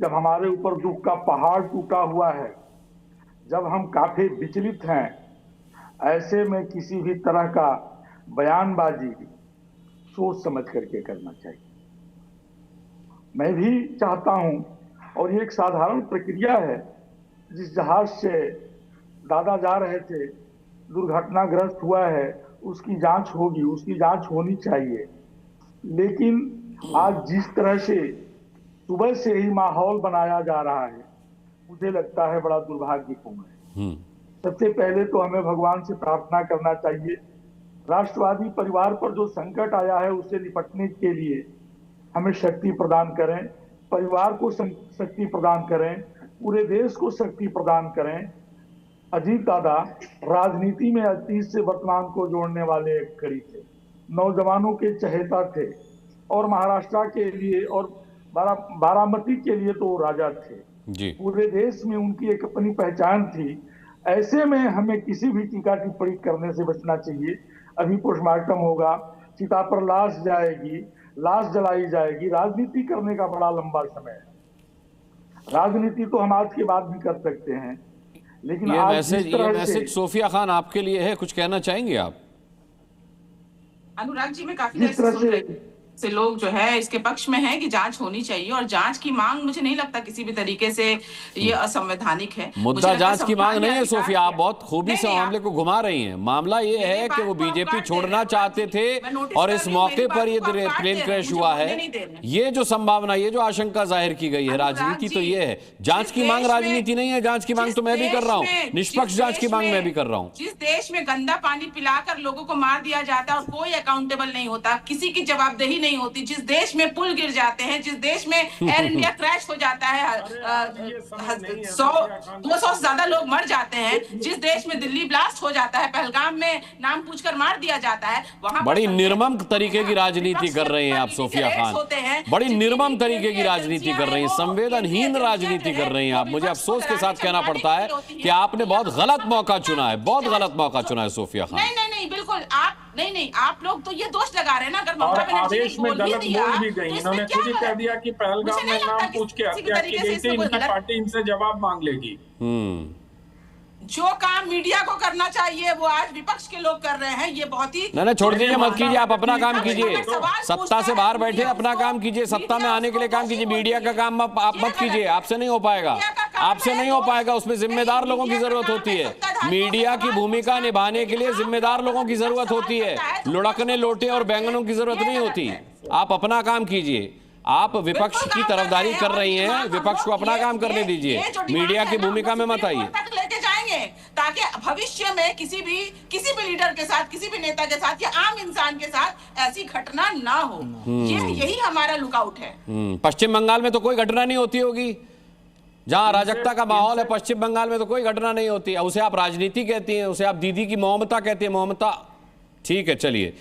जब हमारे ऊपर दुख का पहाड़ टूटा हुआ है, जब हम काफी विचलित हैं, ऐसे में किसी भी तरह का बयानबाजी सोच समझ करके करना चाहिए। मैं भी चाहता हूं, और ये एक साधारण प्रक्रिया है, जिस जहाज से दादा जा रहे थे, दुर्घटनाग्रस्त हुआ है, उसकी जांच होगी, उसकी जांच होनी चाहिए। लेकिन आज जिस तरह से सुबह से ही माहौल बनाया जा रहा है, मुझे लगता है बड़ा दुर्भाग्यपूर्ण है। सबसे पहले तो हमें भगवान से प्रार्थना करना चाहिए, राष्ट्रवादी परिवार पर जो संकट आया है उससे निपटने के लिए हमें शक्ति प्रदान करें, परिवार को शक्ति प्रदान करें, पूरे देश को शक्ति प्रदान करें। अजीत दादा राजनीति में अतीत से वर्तमान को जोड़ने वाले एक कड़ी थे। नौजवानों के चहेता थे और महाराष्ट्र के लिए और बारामती के लिए तो वो राजा थे जी। पूरे देश में उनकी एक अपनी पहचान थी। ऐसे में हमें किसी भी टीका टिप्पणी करने से बचना चाहिए। अभी पोस्टमार्टम होगा, चिता पर लाश जाएगी, लाश जलाई जाएगी। राजनीति करने का बड़ा लंबा समय है। राजनीति तो हम आज के बाद भी कर सकते हैं, लेकिन ये आज मैसेज सोफिया खान आपके लिए है, कुछ कहना चाहेंगे आप? अनुराग जी, मैं काफी देर से सुन रही से लोग जो है इसके पक्ष में है कि जांच होनी चाहिए, और जांच की मांग मुझे नहीं लगता किसी भी तरीके से ये असंवैधानिक है। मुद्दा जांच की मांग नहीं है सोफिया, आप बहुत खूबी से मामले को घुमा रही हैं। मामला ये है कि वो बीजेपी छोड़ना चाहते थे और इस मौके पर ये प्लेन क्रैश हुआ है। ये जो संभावना, ये जो आशंका जाहिर की गई है, राजनीति तो ये है। जांच की मांग राजनीति नहीं है। जांच की मांग तो मैं भी कर रहा हूँ, निष्पक्ष जांच की मांग मैं भी कर रहा हूँ। जिस देश में गंदा पानी पिलाकर लोगों को मार दिया जाता है और कोई अकाउंटेबल नहीं होता, किसी की जवाबदेही नहीं होती, जिस देश में पुल गिर जाते हैं, जिस देश में एयर इंडिया क्रैश हो जाता है, 100-200 से ज्यादा लोग मर जाते हैं, जिस देश में दिल्ली ब्लास्ट हो जाता है, पहलगाम में नाम पूछकर मार दिया जाता है, वहां बड़ी निर्मम तरीके की राजनीति कर रहे हैं आप सोफिया खान, बड़ी निर्मम तरीके की राजनीति कर रही हैं, संवेदनहीन राजनीति कर रही हैं आप। मुझे अफसोस के साथ कहना पड़ता है कि आपने बहुत गलत मौका चुना है, बहुत गलत मौका चुना है सोफिया खान। नहीं, बिल्कुल आप नहीं, आप लोग तो ये दोष लगा रहे हैं ना। अगर और आदेश में गलत बोल भी गई, इन्होंने खुद ही कह दिया कि पहलगाम में नाम पूछ के हत्या की गई थी, इनकी पार्टी इनसे जवाब मांग लेगी। जो काम मीडिया को करना चाहिए वो आज विपक्ष के लोग कर रहे हैं, ये बहुत ही नहीं छोड़ दीजिए, मत कीजिए, आप अपना काम कीजिए। सत्ता से बाहर बैठे अपना काम कीजिए, सत्ता में आने के लिए काम कीजिए। मीडिया का काम आप मत कीजिए, आपसे नहीं हो पाएगा, आपसे नहीं हो पाएगा। उसमें जिम्मेदार लोगों की जरूरत होती है। मीडिया की भूमिका निभाने के लिए जिम्मेदार लोगों की जरूरत होती है, लुढ़कने लोटे और बैंगनों की जरूरत नहीं होती। आप अपना काम कीजिए। आप विपक्ष की तरफदारी कर रही हैं, विपक्ष को अपना काम करने दीजिए, मीडिया की भूमिका में मत आइए। लेके जाएंगे ताकि भविष्य में किसी भी लीडर के साथ, किसी भी नेता के साथ या आम इंसान के साथ ऐसी घटना ना हो। यही हमारा लुकआउट है। पश्चिम बंगाल में तो कोई घटना नहीं होती होगी, जहां अराजकता का माहौल है। पश्चिम बंगाल में तो कोई घटना नहीं होती है। उसे आप राजनीति कहती हैं, उसे आप दीदी की मोहम्मता कहते हैं। मोहम्मता ठीक है, चलिए।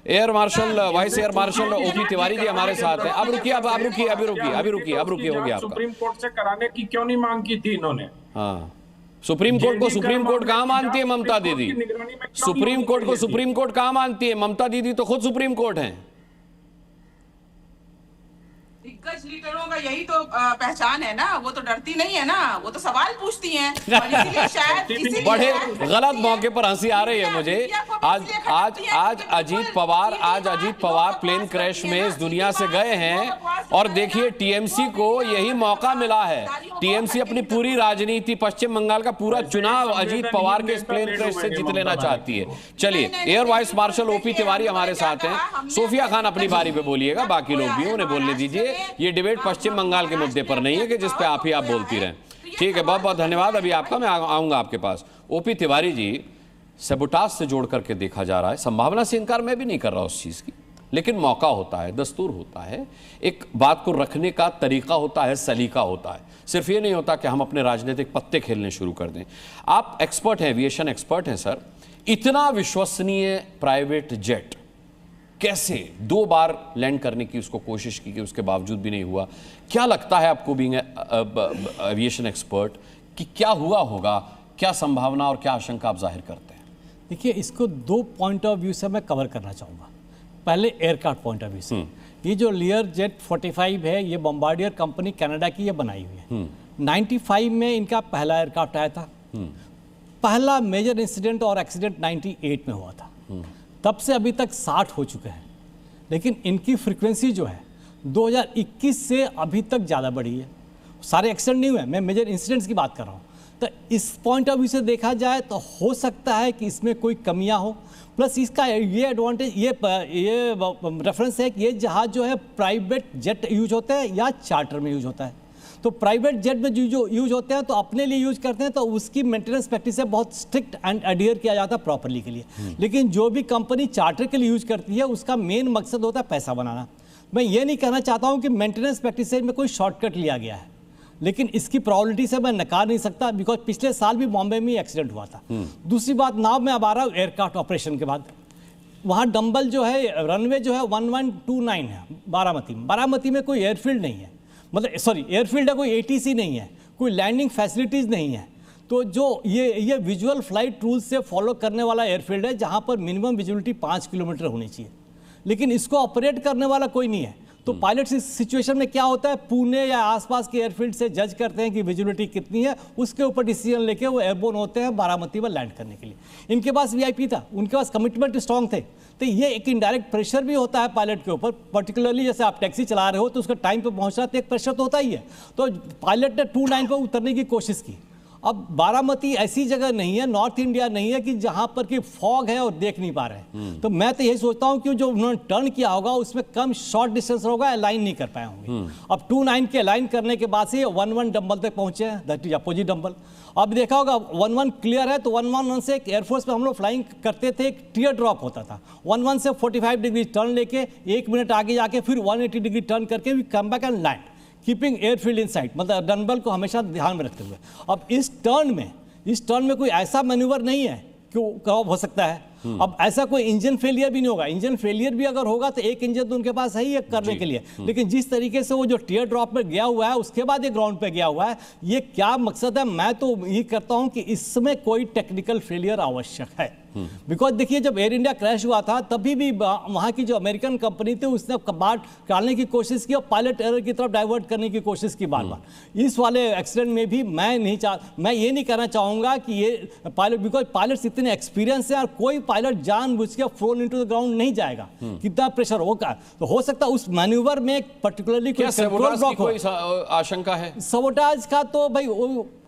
Air marshal, vice air marshal OP Tiwari ji हमारे साथ हैं। अब रुकिए, हो गया। सुप्रीम कोर्ट से कराने की क्यों नहीं मांग की थी इन्होंने? हाँ, सुप्रीम कोर्ट को सुप्रीम कोर्ट कहाँ मानती है ममता दीदी? सुप्रीम कोर्ट को सुप्रीम कोर्ट कहाँ मानती है? ममता दीदी तो खुद सुप्रीम कोर्ट हैं। दिग्गज लीडरों का यही तो पहचान है ना, वो तो डरती नहीं है ना, वो तो सवाल पूछती हैं। शायद बड़े गलत मौके पर हंसी आ रही है मुझे। आज अजीत पवार प्लेन क्रैश में इस दुनिया से गए हैं और देखिए टीएमसी को यही मौका मिला है। टीएमसी अपनी पूरी राजनीति, पश्चिम बंगाल का पूरा चुनाव अजीत पवार के इस प्लेन क्रैश से जीत लेना चाहती है। चलिए, air vice marshal OP Tiwari हमारे साथ हैं। सोफिया खान अपनी बारी पे बोलिएगा, बाकी लोग भी उन्हें बोलने दीजिए। ये डिबेट पश्चिम बंगाल के मुद्दे पर नहीं है कि जिस पे आप बोलती रहें। ठीक है, बहुत बहुत धन्यवाद। अभी आपका मैं आऊंगा आपके पास। ओपी तिवारी जी, सबुटाज से जोड़ करके देखा जा रहा है, संभावना से इनकार मैं भी नहीं कर रहा उस चीज की, लेकिन मौका होता है, दस्तूर होता है, एक बात को रखने का तरीका होता है, सलीका होता है। सिर्फ ये नहीं होता कि हम अपने राजनीतिक पत्ते खेलने शुरू कर दें। आप एक्सपर्ट हैं, एविएशन एक्सपर्ट हैं सर, इतना विश्वसनीय प्राइवेट जेट कैसे 2 बार लैंड करने की उसको कोशिश की कि उसके बावजूद भी नहीं हुआ? क्या लगता है आपको, बीइंग एविएशन एक्सपर्ट, कि क्या हुआ होगा? क्या संभावना और क्या आशंका आप जाहिर करते हैं? देखिए, इसको 2 पॉइंट ऑफ व्यू से मैं कवर करना चाहूँगा। पहले एयरक्राफ्ट पॉइंट ऑफ व्यू से, ये जो लियर जेट 45 है, ये बॉम्बार्डियर कंपनी कनाडा की ये बनाई हुई है। 95 में इनका पहला एयरक्राफ्ट आया था। पहला मेजर इंसिडेंट और एक्सीडेंट 98 में हुआ था। तब से अभी तक 60 हो चुके हैं, लेकिन इनकी फ्रीक्वेंसी जो है 2021 से अभी तक ज़्यादा बढ़ी है। सारे एक्सीडेंट नहीं हुए, मैं मेजर इंसिडेंट्स की बात कर रहा हूँ। तो इस पॉइंट ऑफ व्यू से देखा जाए तो हो सकता है कि इसमें कोई कमियां हो। प्लस इसका ये एडवांटेज, ये रेफरेंस है कि ये जहाज़ जो है प्राइवेट जेट यूज होते हैं या चार्टर में यूज होता है। तो प्राइवेट जेट में जो यूज होते हैं तो अपने लिए यूज करते हैं, तो उसकी मेंटेनेंस प्रैक्टिस है बहुत स्ट्रिक्ट एंड एडियर किया जाता है प्रॉपर्ली के लिए। लेकिन जो भी कंपनी चार्टर के लिए यूज करती है उसका मेन मकसद होता है पैसा बनाना। मैं ये नहीं कहना चाहता हूँ कि मेंटेनेंस प्रैक्टिस में कोई शॉर्टकट लिया गया है, लेकिन इसकी प्रॉबिलिटी से मैं नकार नहीं सकता, बिकॉज पिछले साल भी बॉम्बे में एक्सीडेंट हुआ था। दूसरी बात, नाव में अब आ रहा हूँ एयरक्राफ्ट ऑपरेशन के बाद। वहाँ डंबल जो है, रनवे जो है 1129 है बारामती में। बारामती में कोई एयरफील्ड नहीं है, मतलब सॉरी एयरफील्ड है, कोई ATC नहीं है, कोई लैंडिंग फैसिलिटीज़ नहीं है। तो जो ये विजुअल फ्लाइट रूल्स से फॉलो करने वाला एयरफील्ड है, जहाँ पर मिनिमम विजिबिलिटी 5 किलोमीटर होनी चाहिए, लेकिन इसको ऑपरेट करने वाला कोई नहीं है। तो पायलट इस सिचुएशन में क्या होता है, पुणे या आसपास के एयरफील्ड से जज करते हैं कि विजिबिलिटी कितनी है, उसके ऊपर डिसीजन लेके वो एयरबोर्न होते हैं बारामती में लैंड करने के लिए। इनके पास VIP था, उनके पास कमिटमेंट स्ट्रांग थे। तो ये एक इनडायरेक्ट प्रेशर भी होता है पायलट के ऊपर, पर्टिकुलरली जैसे आप टैक्सी चला रहे हो तो उसका टाइम पे पहुंचना तो एक प्रेशर तो होता ही है। तो पायलट ने 29 पर उतरने की कोशिश की। अब बारामती ऐसी जगह नहीं है, नॉर्थ इंडिया नहीं है कि जहां पर कि फॉग है और देख नहीं पा रहे हैं। तो मैं तो यही सोचता हूं कि जो उन्होंने टर्न किया होगा उसमें कम शॉर्ट डिस्टेंस होगा, अलाइन नहीं कर पाए होंगे। अब 29 के अलाइन करने के बाद से 11 डंबल तक पहुंचे हैं, दैट इज अपोजिट डंबल। अब देखा होगा 11 क्लियर है, तो 11 से एक एयरफोर्स में हम लोग फ्लाइंग करते थे, एक टीयर ड्रॉप होता था। 11 से 45 डिग्री टर्न लेके 1 मिनट आगे जाके फिर 180 डिग्री टर्न करके we come back and land, keeping airfield in sight, मतलब डंबल को हमेशा ध्यान में रखते हुए। अब इस टर्न में कोई ऐसा मैन्यूवर नहीं है कि हो सकता है। अब ऐसा कोई इंजन फेलियर भी नहीं होगा। इंजन फेलियर भी अगर होगा तो एक इंजन तो उनके पास है ही है करने के लिए, लेकिन जिस तरीके से वो जो टीयर ड्रॉप में गया हुआ है उसके बाद ये ग्राउंड पे गया हुआ है, ये क्या मकसद है? मैं तो ये करता हूं कि इसमें कोई टेक्निकल फेलियर आवश्यक है। बिकॉज देखिए, जब एयर इंडिया क्रैश हुआ था तभी भी वहां की जो अमेरिकन कंपनी थी उसने कबाड़ डालने की कोशिश की और पायलट एरर की तरफ डाइवर्ट करने की कोशिश की बार बार। इस वाले एक्सीडेंट में भी मैं ये नहीं कहना चाहूंगा कि ये पायलट, बिकॉज पायलट्स इतने एक्सपीरियंस है और कोई पायलट जानबूझ के फ्लोन इनटू द ग्राउंड नहीं जाएगा, कितना प्रेशर होगा। तो हो सकता है उस मैन्यूवर में पर्टिकुलरली कोई आशंका है सबोटाज का। तो भाई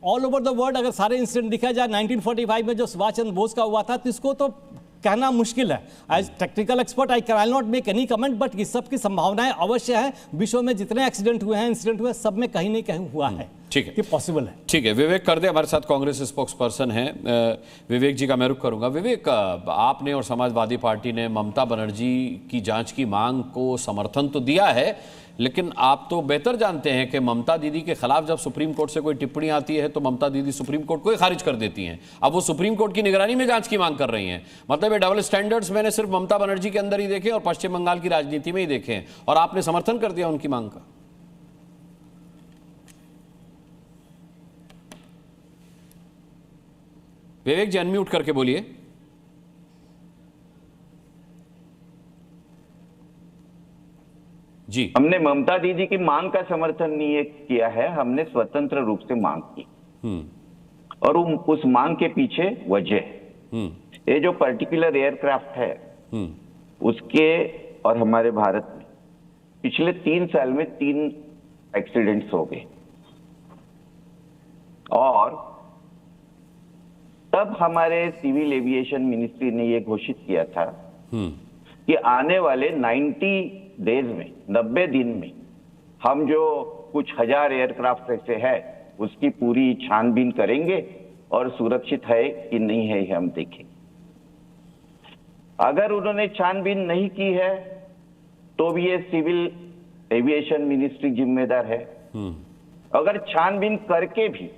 ऑल ओवर द वर्ल्ड अगर सारे इंसिडेंट दिखा जाए, 1945 में जो सुभाष चंद्र बोस का हुआ था, तो इसको तो कहना मुश्किल है। As technical expert I can not make any comment, but इस सब की संभावनाएं अवश्य है। विश्व में जितने एक्सीडेंट हुए हैं, सब में कहीं नहीं कहीं हुआ है। ठीक है, कि पॉसिबल है। ठीक है, विवेक कर दे हमारे साथ कांग्रेस स्पोक्स पर्सन है, विवेक जी का मैं रुख करूंगा। विवेक, आपने और समाजवादी पार्टी ने ममता बनर्जी की जांच की मांग को समर्थन तो दिया है, लेकिन आप तो बेहतर जानते हैं कि ममता दीदी के खिलाफ जब सुप्रीम कोर्ट से कोई टिप्पणी आती है तो ममता दीदी सुप्रीम कोर्ट को ही खारिज कर देती हैं। अब वो सुप्रीम कोर्ट की निगरानी में जांच की मांग कर रही हैं। मतलब ये डबल स्टैंडर्ड्स मैंने सिर्फ ममता बनर्जी के अंदर ही देखे और पश्चिम बंगाल की राजनीति में ही देखे हैं, और आपने समर्थन कर दिया उनकी मांग का। विवेक जी अनम्यूट करके बोलिए। जी, हमने ममता दीदी की मांग का समर्थन नहीं किया है, हमने स्वतंत्र रूप से मांग की। और उस मांग के पीछे वजह ये जो पर्टिकुलर एयरक्राफ्ट है उसके और हमारे भारत में पिछले 3 साल में 3 एक्सीडेंट्स हो गए, और तब हमारे सिविल एविएशन मिनिस्ट्री ने यह घोषित किया था कि आने वाले 90 डेज में, 90 दिन में हम जो कुछ हजार एयरक्राफ्ट ऐसे है उसकी पूरी छानबीन करेंगे और सुरक्षित है कि नहीं है हम देखेंगे। अगर उन्होंने छानबीन नहीं की है तो भी ये सिविल एविएशन मिनिस्ट्री जिम्मेदार है। अगर छानबीन करके भी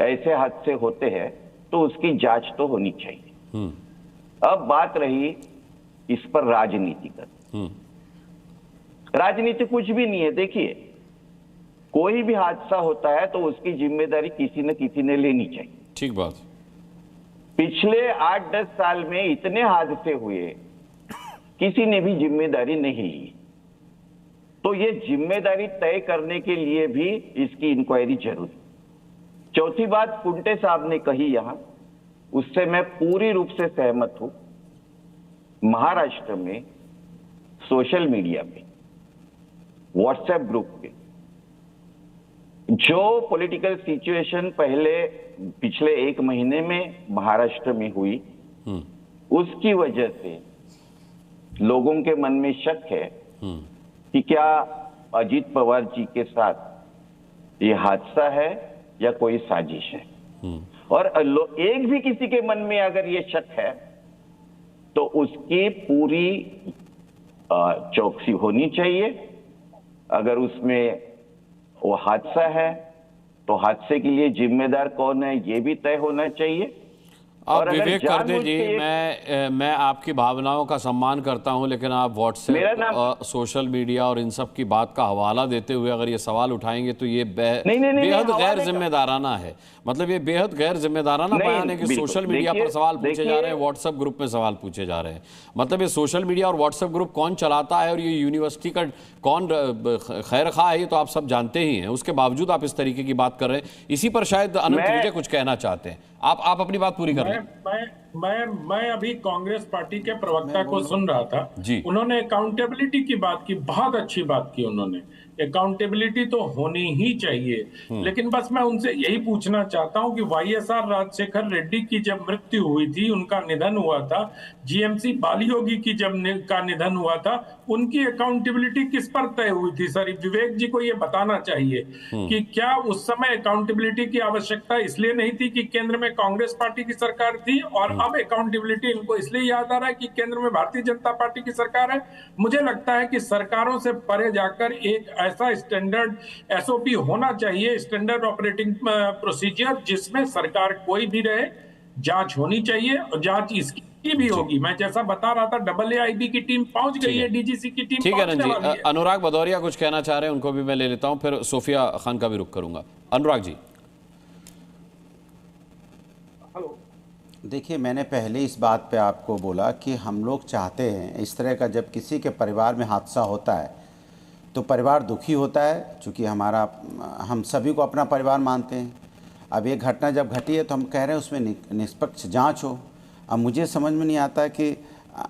ऐसे हादसे होते हैं तो उसकी जांच तो होनी चाहिए। अब बात रही इस पर राजनीति कर। राजनीति कुछ भी नहीं है। देखिए, कोई भी हादसा होता है तो उसकी जिम्मेदारी किसी न किसी ने लेनी चाहिए। ठीक बात। पिछले 8-10 साल में इतने हादसे हुए, किसी ने भी जिम्मेदारी नहीं ली। तो ये जिम्मेदारी तय करने के लिए भी इसकी इंक्वायरी जरूरी। चौथी बात कुंटे साहब ने कही यहां, उससे मैं पूरी रूप से सहमत हूं। महाराष्ट्र में सोशल मीडिया पे, व्हाट्सएप ग्रुप पे जो पॉलिटिकल सिचुएशन पिछले 1 महीने में महाराष्ट्र में हुई, उसकी वजह से लोगों के मन में शक है कि क्या अजीत पवार जी के साथ ये हादसा है या कोई साजिश है। और एक भी किसी के मन में अगर ये शक है तो उसकी पूरी चौकसी होनी चाहिए। अगर उसमें वो हादसा है तो हादसे के लिए जिम्मेदार कौन है ये भी तय होना चाहिए। आप विवेक कर दीजिए। मैं आपकी भावनाओं का सम्मान करता हूं, लेकिन आप व्हाट्सएप, सोशल मीडिया और इन सब की बात का हवाला देते हुए अगर ये सवाल उठाएंगे तो ये बेहद गैर जिम्मेदाराना है। मतलब ये बेहद गैर जिम्मेदाराना बयान है कि सोशल मीडिया पर सवाल पूछे जा रहे हैं, व्हाट्सएप ग्रुप में सवाल पूछे जा रहे हैं। मतलब ये सोशल मीडिया और व्हाट्सएप ग्रुप कौन चलाता है और ये यूनिवर्सिटी का कौन खैर खा है, ये तो आप सब जानते ही हैं। उसके बावजूद आप इस तरीके की बात कर रहे हैं। इसी पर शायद अनंत विजय कुछ कहना चाहते हैं। आप अपनी बात पूरी कर लें। मैं अभी कांग्रेस पार्टी के प्रवक्ता को सुन रहा था जी। उन्होंने अकाउंटेबिलिटी की बात की, बहुत अच्छी बात की उन्होंने। अकाउंटेबिलिटी तो होनी ही चाहिए, लेकिन बस मैं उनसे यही पूछना चाहता हूं कि वाईएसआर राजशेखर रेड्डी की जब मृत्यु हुई थी, उनका निधन हुआ था, जीएमसी बालियोगी की जब का निधन हुआ था, उनकी अकाउंटेबिलिटी किस पर तय हुई थी? सर विवेक जी को ये बताना चाहिए कि क्या उस समय अकाउंटेबिलिटी की आवश्यकता इसलिए नहीं थी कि केंद्र में कांग्रेस पार्टी की सरकार थी, और अब अकाउंटेबिलिटी इनको इसलिए याद आ रहा है कि केंद्र में भारतीय जनता पार्टी की सरकार है? मुझे लगता है कि सरकारों से परे जाकर एक ऐसा स्टैंडर्ड एसओपी होना चाहिए, स्टैंडर्ड ऑपरेटिंग प्रोसीजर, जिसमें सरकार कोई भी रहे जांच होनी चाहिए, और जांच इसकी भी होगी। मैं जैसा बता रहा था, AAIB की टीम पहुंच गई है, डीजीसी की टीम पहुंचने वाली है। अनुराग भदौरिया कुछ कहना चाह रहे हैं, उनको भी मैं ले लेता हूं, फिर सोफिया खान का भी रुख करूंगा। अनुराग जी। देखिए, मैंने पहले इस बात पे आपको बोला कि हम लोग चाहते हैं इस तरह का, जब किसी के परिवार में हादसा होता है तो परिवार दुखी होता है, चूँकि हम सभी को अपना परिवार मानते हैं। अब ये घटना जब घटी है तो हम कह रहे हैं उसमें निष्पक्ष जांच हो। अब मुझे समझ में नहीं आता कि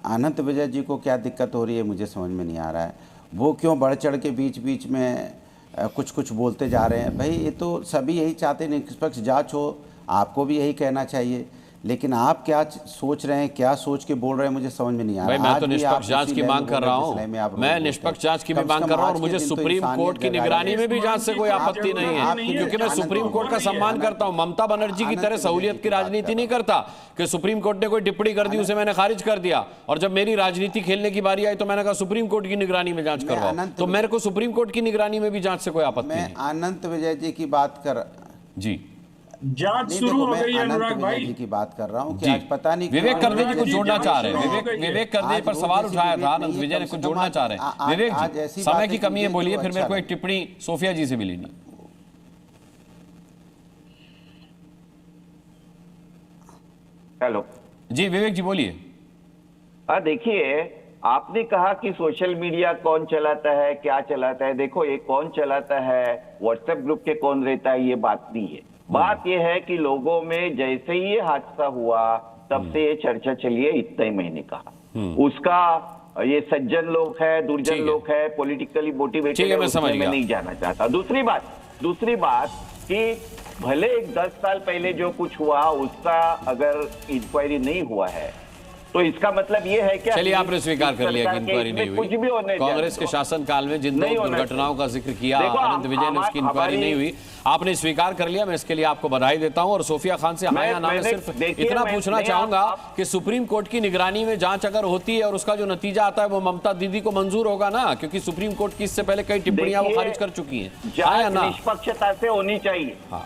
अनंत विजय जी को क्या दिक्कत हो रही है, मुझे समझ में नहीं आ रहा है। वो क्यों बढ़ चढ़ के बीच बीच में कुछ बोलते जा रहे हैं। भाई ये तो सभी यही चाहते हैं निष्पक्ष जांच हो, आपको भी यही कहना चाहिए, लेकिन आप क्या सोच रहे हैं, क्या सोच के बोल रहे हैं, मुझे समझ में नहीं आ रहा। मैं तो निष्पक्ष जांच की मांग कर रहा हूं, मैं निष्पक्ष जांच की भी मांग कर रहा हूं, और मुझे सुप्रीम कोर्ट की निगरानी में भी जांच से कोई आपत्ति नहीं है, क्योंकि मैं सुप्रीम कोर्ट का सम्मान करता हूं। ममता बनर्जी की तरह सहूलियत की राजनीति नहीं करता कि सुप्रीम कोर्ट ने कोई टिप्पणी कर दी उसे मैंने खारिज कर दिया, और जब मेरी राजनीति खेलने की बारी आई तो मैंने कहा सुप्रीम कोर्ट की निगरानी में जांच करवाओ। तो मेरे को सुप्रीम कोर्ट की निगरानी में भी जांच से कोई आपत्ति नहीं। अनंत विजय जी की बात कर जी, जांच शुरू हो गई है अनुराग भाई की बात कर रहा हूं कि आज पता नहीं विवेक कर दीजिए कुछ जोड़ना चाह रहे हैं। विवेक कर दीजिए पर सवाल उठाया था, अनंत विजय ने कुछ जोड़ना चाह रहे हैं। विवेक जी, समय की कमी है, बोलिए, फिर मेरे को एक टिप्पणी सोफिया जी से भी लेनी। हेलो जी विवेक जी बोलिए। देखिए, आपने कहा कि सोशल मीडिया कौन चलाता है, क्या चलाता है। देखो, ये कौन चलाता है, व्हाट्सएप ग्रुप के कौन रहता है, ये बात नहीं है। बात यह है कि लोगों में जैसे ही ये हादसा हुआ तब से ये चर्चा चली है, इतना ही मैंने कहा। उसका ये सज्जन लोग है, दुर्जन लोग है, पॉलिटिकली मोटिवेटेड है, उसमें मैं नहीं जाना चाहता। दूसरी बात कि भले 10 साल पहले जो कुछ हुआ उसका अगर इंक्वायरी नहीं हुआ है तो इसका मतलब ये है क्या? चलिए, आपने स्वीकार कर लिया कि इंक्वायरी नहीं हुई। कांग्रेस के शासन काल में जिन दुर्घटनाओं का जिक्र किया अनंत विजय ने, उसकी इंक्वायरी नहीं हुई, आपने स्वीकार कर लिया। मैं इसके लिए आपको बधाई देता हूं। और सोफिया खान से हाँ या ना में सिर्फ इतना पूछना चाहूंगा कि सुप्रीम कोर्ट की निगरानी में जांच अगर होती है और उसका जो नतीजा आता है वो ममता दीदी को मंजूर होगा ना, क्योंकि सुप्रीम कोर्ट की इससे पहले कई टिप्पणियां वो खारिज कर चुकी है। हाँ या ना? निष्पक्षता से होनी चाहिए। हाँ,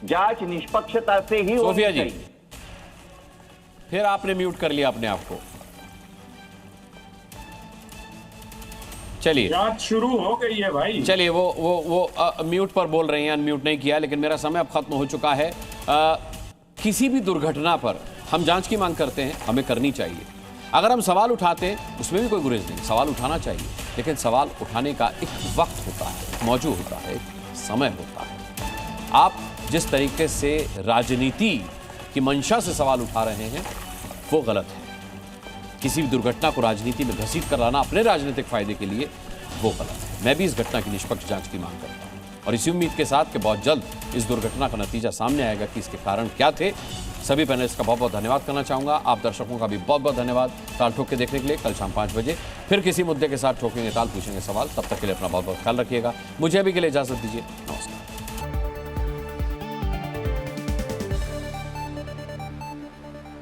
जांच निष्पक्षता से ही सोफिया जी, फिर आपने म्यूट कर लिया अपने आप को। चलिए, जांच शुरू हो गई है भाई। चलिए, वो म्यूट पर बोल रहे हैं, अनम्यूट नहीं किया, लेकिन मेरा समय अब खत्म हो चुका है। किसी भी दुर्घटना पर हम जांच की मांग करते हैं, हमें करनी चाहिए। अगर हम सवाल उठाते हैं उसमें भी कोई गुरेज नहीं, सवाल उठाना चाहिए, लेकिन सवाल उठाने का एक वक्त होता है, मौजू होता है, एक समय होता है। आप जिस तरीके से राजनीति की मंशा से सवाल उठा रहे हैं वो गलत है। किसी भी दुर्घटना को राजनीति में घसीट कर लाना अपने राजनीतिक फायदे के लिए वो गलत है। मैं भी इस घटना की निष्पक्ष जांच की मांग करता हूं, और इसी उम्मीद के साथ कि बहुत जल्द इस दुर्घटना का नतीजा सामने आएगा कि इसके कारण क्या थे। सभी पैनलिस्ट का बहुत बहुत धन्यवाद करना चाहूंगा। आप दर्शकों का भी बहुत बहुत धन्यवाद ताल ठोक के देखने के लिए। कल शाम 5 बजे फिर किसी मुद्दे के साथ ठोकेंगे ताल, पूछेंगे सवाल। तब तक के लिए अपना बहुत बहुत ख्याल रखिएगा। मुझे अभी के लिए इजाजत दीजिए। नमस्कार।